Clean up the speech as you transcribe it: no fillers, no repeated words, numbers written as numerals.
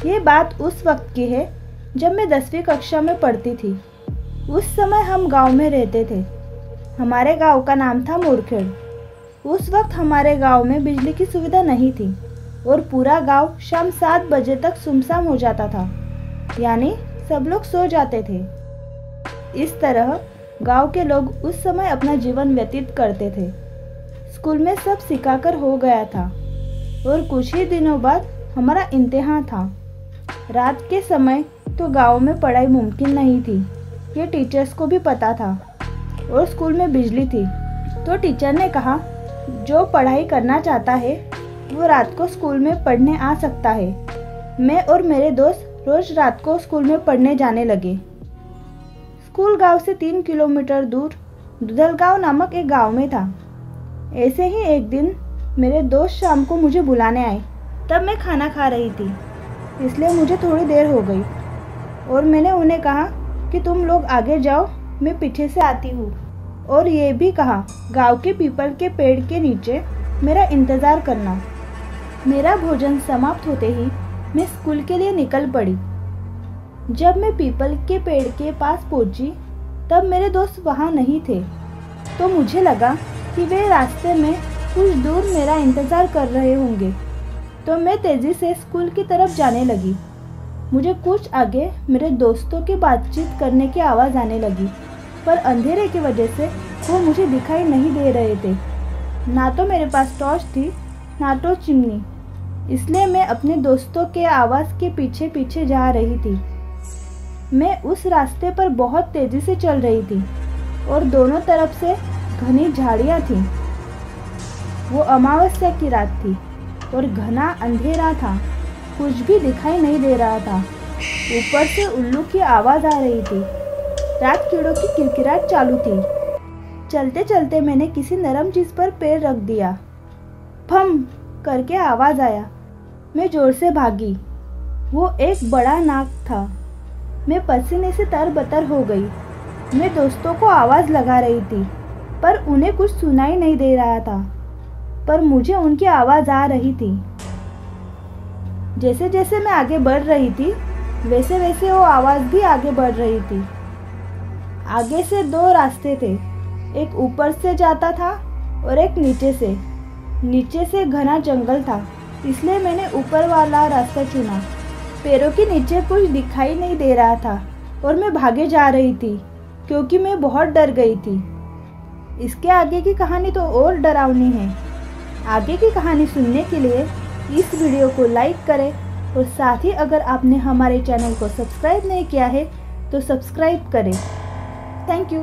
ये बात उस वक्त की है जब मैं 10वीं कक्षा में पढ़ती थी। उस समय हम गांव में रहते थे। हमारे गांव का नाम था मुरखेड़। उस वक्त हमारे गांव में बिजली की सुविधा नहीं थी और पूरा गांव शाम 7 बजे तक सुमसाम हो जाता था, यानी सब लोग सो जाते थे। इस तरह गांव के लोग उस समय अपना जीवन व्यतीत करते थे। स्कूल में सब सिखाकर हो गया था और कुछ ही दिनों बाद हमारा इम्तिहान था। रात के समय तो गांव में पढ़ाई मुमकिन नहीं थी, ये टीचर्स को भी पता था। और स्कूल में बिजली थी तो टीचर ने कहा जो पढ़ाई करना चाहता है वो रात को स्कूल में पढ़ने आ सकता है। मैं और मेरे दोस्त रोज रात को स्कूल में पढ़ने जाने लगे। स्कूल गांव से 3 किलोमीटर दूर दुधलगांव नामक एक गांव में था। ऐसे ही एक दिन मेरे दोस्त शाम को मुझे बुलाने आए। तब मैं खाना खा रही थी, इसलिए मुझे थोड़ी देर हो गई और मैंने उन्हें कहा कि तुम लोग आगे जाओ, मैं पीछे से आती हूँ। और ये भी कहा गांव के पीपल के पेड़ के नीचे मेरा इंतज़ार करना। मेरा भोजन समाप्त होते ही मैं स्कूल के लिए निकल पड़ी। जब मैं पीपल के पेड़ के पास पहुंची तब मेरे दोस्त वहाँ नहीं थे, तो मुझे लगा कि वे रास्ते में कुछ दूर मेरा इंतज़ार कर रहे होंगे, तो मैं तेज़ी से स्कूल की तरफ जाने लगी। मुझे कुछ आगे मेरे दोस्तों की बातचीत करने की आवाज़ आने लगी, पर अंधेरे की वजह से वो मुझे दिखाई नहीं दे रहे थे। ना तो मेरे पास टॉर्च थी ना तो चिमनी, इसलिए मैं अपने दोस्तों के आवाज़ के पीछे पीछे जा रही थी। मैं उस रास्ते पर बहुत तेज़ी से चल रही थी और दोनों तरफ से घनी झाड़ियाँ थीं। वो अमावस्या की रात थी और घना अंधेरा था, कुछ भी दिखाई नहीं दे रहा था। ऊपर से उल्लू की आवाज़ आ रही थी। रात कीड़ों की किलकिलाहट चालू थी। चलते चलते मैंने किसी नरम चीज़ पर पैर रख दिया। फम करके आवाज़ आया। मैं जोर से भागी। वो एक बड़ा नाग था। मैं पसीने से तरबतर हो गई। मैं दोस्तों को आवाज़ लगा रही थी, पर उन्हें कुछ सुनाई नहीं दे रहा था, पर मुझे उनकी आवाज़ आ रही थी। जैसे जैसे मैं आगे बढ़ रही थी वैसे वैसे वो आवाज़ भी आगे बढ़ रही थी। आगे से 2 रास्ते थे, एक ऊपर से जाता था और एक नीचे से। नीचे से घना जंगल था, इसलिए मैंने ऊपर वाला रास्ता चुना। पैरों के नीचे कुछ दिखाई नहीं दे रहा था और मैं भागे जा रही थी क्योंकि मैं बहुत डर गई थी। इसके आगे की कहानी तो और डरावनी है। आगे की कहानी सुनने के लिए इस वीडियो को लाइक करें और साथ ही अगर आपने हमारे चैनल को सब्सक्राइब नहीं किया है तो सब्सक्राइब करें। Thank you.